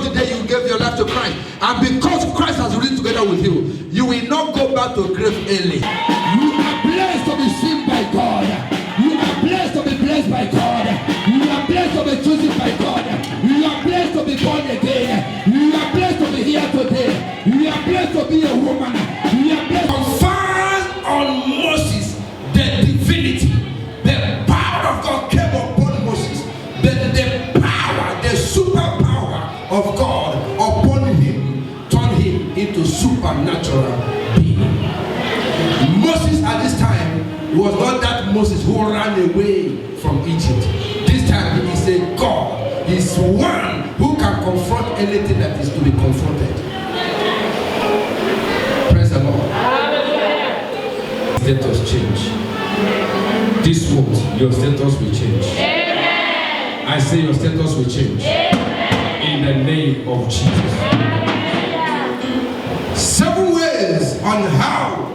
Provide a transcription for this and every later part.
the day you gave your life to Christ. And because Christ has risen together with you, you will not go back to grave early. You are blessed to be seen by God. You are blessed to be blessed by God. You are blessed to be chosen by God. You are blessed to be born again. You are blessed to be here today. You are blessed to be a woman. You are blessed. Conferred on Moses the divinity. The power of God came upon Moses. The power, the superpower of God upon him turned him into supernatural being. Moses at this time was not that Moses who ran away from Egypt. This time he is a God. He is one who can confront anything that is to be confronted. Praise the Lord. Status change. This month, your status will change. Amen. I say your status will change. Amen. In the name of Jesus. Amen. 7 ways on how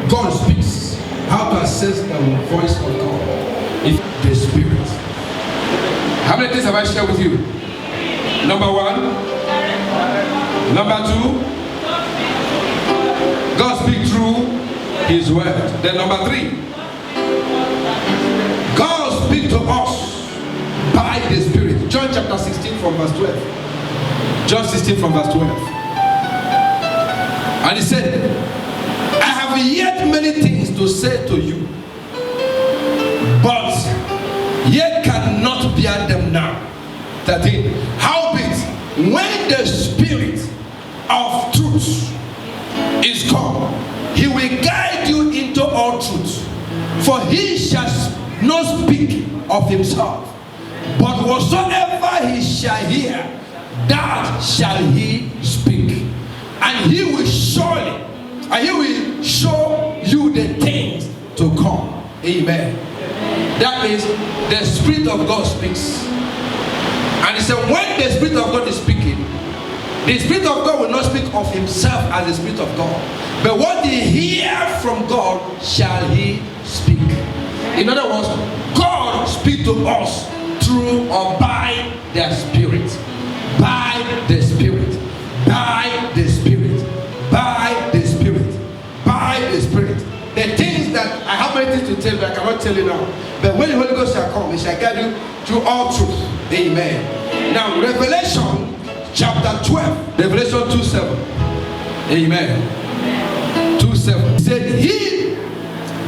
God speaks, how to assess the voice of God. It's the Spirit. How many things have I shared with you? Number 1. Number 2. God speaks through His word. Then number 3. God speaks to us by the Spirit. John chapter 16 from verse 12. John 16 from verse 12. And He said, I have yet many things to say to you, but ye cannot bear them now. 13. Howbeit, when the Spirit of truth is come, He will guide you into all truth. For He shall not speak of Himself, but whatsoever He shall hear, that shall He speak. And He will surely, and He will show you the things to come. Amen. That means the Spirit of God speaks. And He said, when the Spirit of God is speaking, the Spirit of God will not speak of Himself as the Spirit of God, but what He hears from God shall He speak. In other words, God speaks to us through or by the Spirit. By the Spirit. By the Spirit. By the Spirit. By the Spirit. The things that I have many things to tell you, I cannot tell you now. But when the Holy Ghost shall come, He shall guide you through all truth. Amen. Now, Revelation chapter 12, Revelation 2:7. Amen. 2:7. He said, He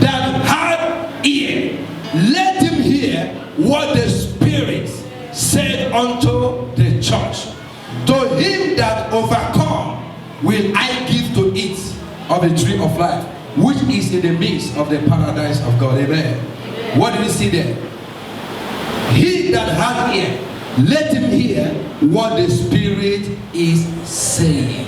that had ear, let him hear what the Spirit said unto the church. To him that overcome will I give to eat of the tree of life, which is in the midst of the paradise of God. Amen. What did he see there? He that had ear, let him hear what the Spirit is saying.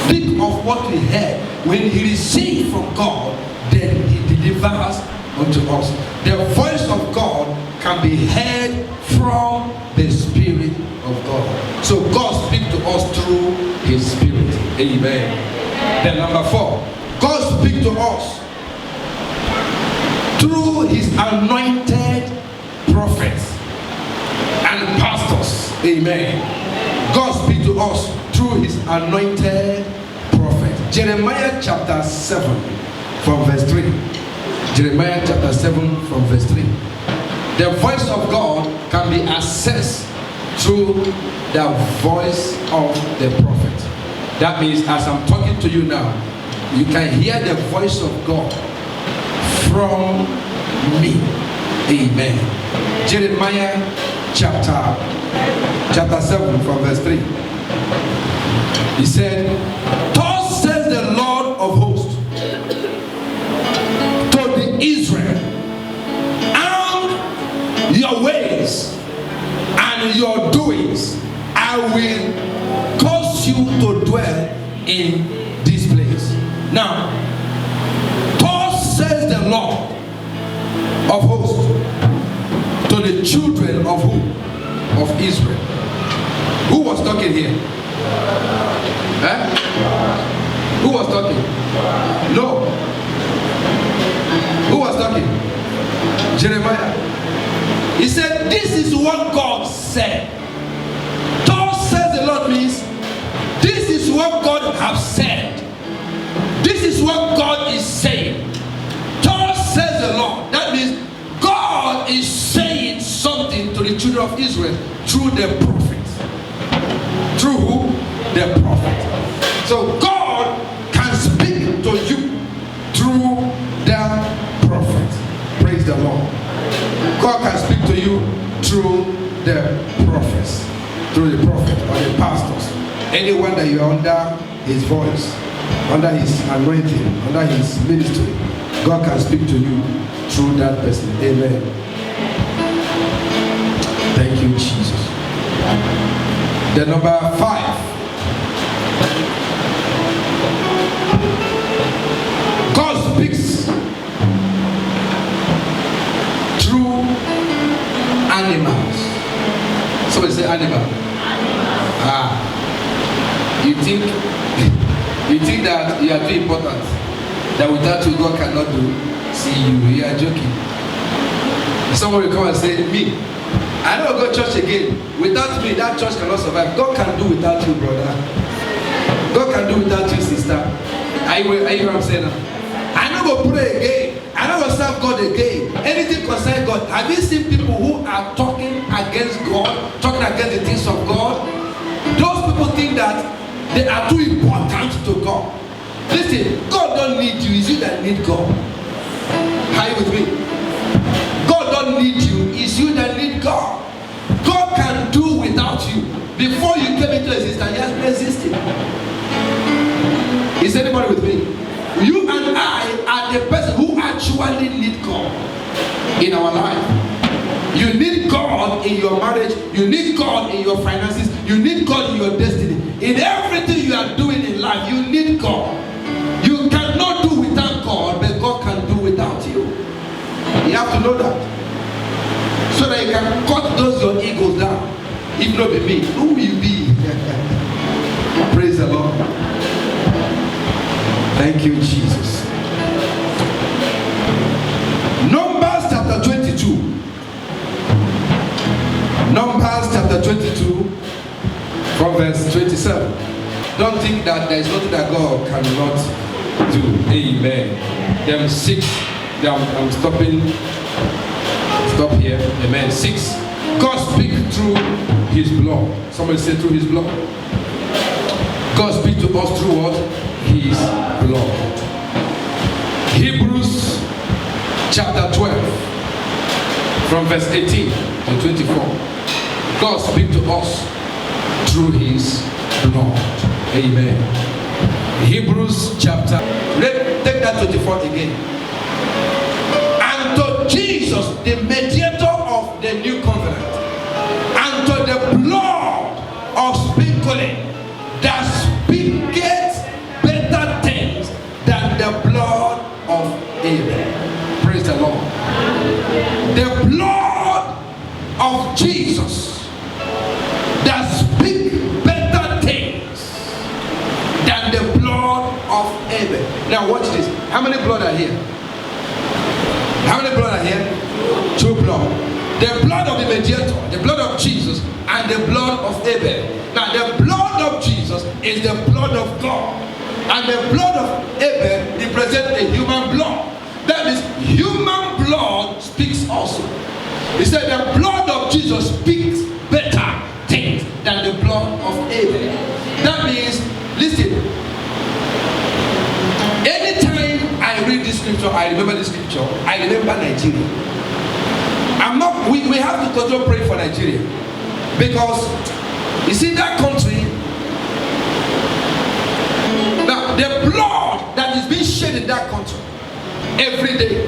Think of what we heard. When he received from God, then he delivers unto us. The voice of God can be heard from the Spirit of God. So God speaks to us through His Spirit. Amen. Then number 4, God speaks to us through His anointed prophets and pastors. Amen. God speaks to us through His anointed prophet. Jeremiah chapter 7 from verse 3. Jeremiah chapter 7 from verse 3. The voice of God can be assessed through the voice of the prophet. That means as I'm talking to you now, you can hear the voice of God from me. Amen. Jeremiah chapter 7 from verse 3. He said, thus says the Lord of hosts to the Israel, and your ways and your doings I will cause you to dwell in this place. Now, thus says the Lord of hosts to the children of who? Of Israel. Who was talking here? Who was talking? No. Who was talking? Jeremiah. He said, this is what God said. Thus what God has said. This is what God is saying. Thus says the Lord. That means God is saying something to the children of Israel through the prophets. Through who? The prophet. So God can speak to you through the prophet. Praise the Lord. God can speak to you through the prophets, through the prophet or the pastors. Anyone that you are under his voice, under his anointing, under his ministry, God can speak to you through that person. Amen. Thank you, Jesus. The number 5. God speaks through animals. Somebody say animal. You think that you are too important, that without you God cannot do. See you are joking. Someone will come and say, me, I don't go to church again. Without me, that church cannot survive. God can do without you, brother. God can do without you, sister. Are you what I'm saying now? I don't go pray again. I don't go serve God again. Anything concerning God. Have you seen people who are talking against God, talking against the things of God? Those people think that they are too important to God. Listen, God don't need you. It's you that need God. Are you with me? God don't need you. It's you that need God. God can do without you. Before you came into existence, He has been existing. Is anybody with me? You and I are the person who actually need God in our life. You need God in your marriage. You need God in your finances. You need God in your destiny. In everything you are doing in life, you need God. You cannot do without God, but God can do without you. You have to know that. So that you can cut those your egos down. If not be me, who will you be? Praise the Lord. Thank you, Jesus. Numbers chapter 22. Numbers chapter 22 from verse 27. Don't think that there is nothing that God cannot do. Amen. Them 6. I'm stopping. Stop here. Amen. 6. God speak through His blood. Somebody say through His blood. God speak to us through what? His blood. Hebrews chapter 12 from verse 18 to 24. God speak to us through His blood. Amen. Hebrews chapter. Take that 24 again. And to Jesus, the mediator of the new covenant, and to the blood of sprinkling that speaketh better things than the blood of Abel. Praise the Lord. The blood of Jesus that speak better things than the blood of Abel. Now watch this. How many blood are here? How many blood are here? 2 blood. The blood of the mediator, the blood of Jesus, and the blood of Abel. Now the blood of Jesus is the blood of God, and the blood of Abel represents a human blood. That means human blood speaks also. He said the blood of Jesus speaks better things than the blood of Abel. That means, listen, anytime I read this scripture, I remember this scripture, I remember Nigeria. We have to continue praying for Nigeria, because you see that country, now the blood that is being shed in that country every day.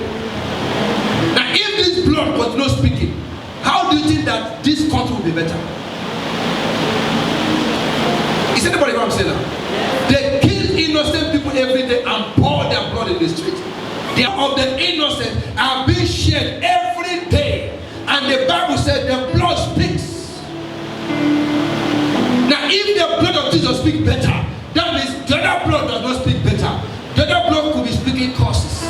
Now if this blood continues speaking, how do you think that this country will be better? Is anybody what I'm saying now? They kill innocent people every day and pour their blood in the street. The of the innocent are being shed every day. And the Bible said the blood speaks. Now if the blood of Jesus speaks better, that means the other blood does not speak better. The other blood could be speaking curses.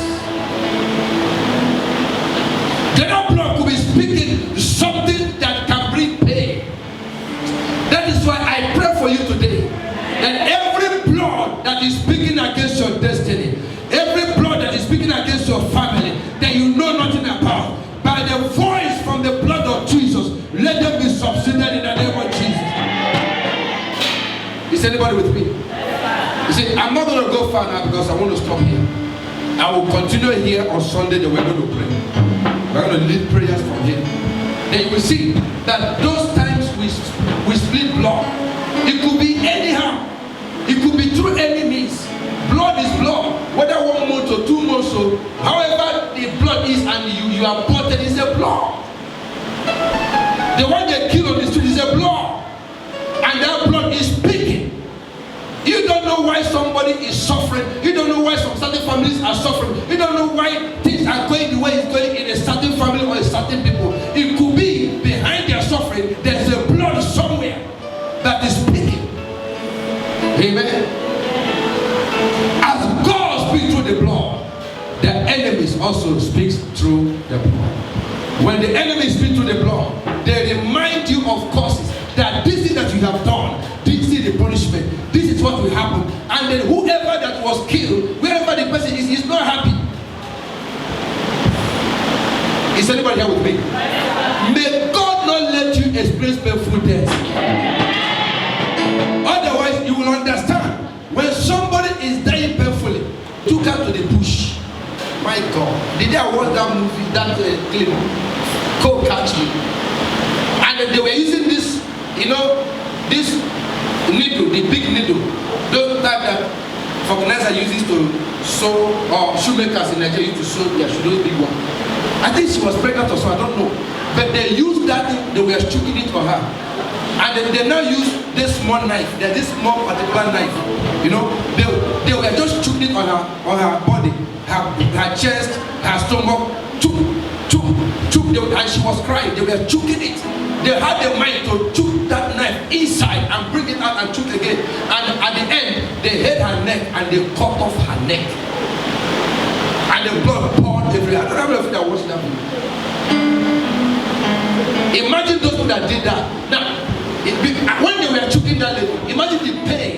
The other blood could be speaking something that can bring pain. That is why I pray for you today that every your family that you know nothing about. By the voice from the blood of Jesus, let them be subsided in the name of Jesus. Is anybody with me? You see, I'm not going to go far now because I want to stop here. I will continue here on Sunday that we're going to pray. We're going to lead prayers from here. Then you will see that those times we split blood. It could be anyhow. It could be through any means. Blood is blood. Whether 1 month or 2 months or however the blood is and you are ported is a blood. The one they kill on the street is a blood. And that blood is speaking. You don't know why somebody is suffering. You don't know why some certain families are suffering. You don't know why things are going the way it's going in a certain family or a certain people. It could be behind their suffering, there's a blood somewhere that is speaking. Amen. As God speaks through the blood, the enemies also speaks through the blood. When the enemies speak through the blood, they remind you of causes that this thing that you have done, this is the punishment, this is what will happen. And then whoever that was killed, wherever the person is not happy. Is anybody here with me? May God not let you experience painful death. Otherwise, you will understand. When somebody is dying painfully, took her to the bush. My God, did I watch that movie, that clip? Go catch me. And they were using this, this needle, the big needle, those type that organizer uses to sew, or shoemakers in Nigeria used to sew their shoes, those big ones. I think she was pregnant or so, I don't know. But they used that thing, they were choking it for her. And they now use this small knife. There's this small particular knife. They were just choking it on her body, her chest, her stomach, choke, and she was crying. They were choking it. They had the mind to choke that knife inside and bring it out and choke again. And at the end, they hit her neck and they cut off her neck. And the blood poured everywhere. I don't know if you watched that movie. Imagine those people that did that. Now, when they were choking that lady, imagine the pain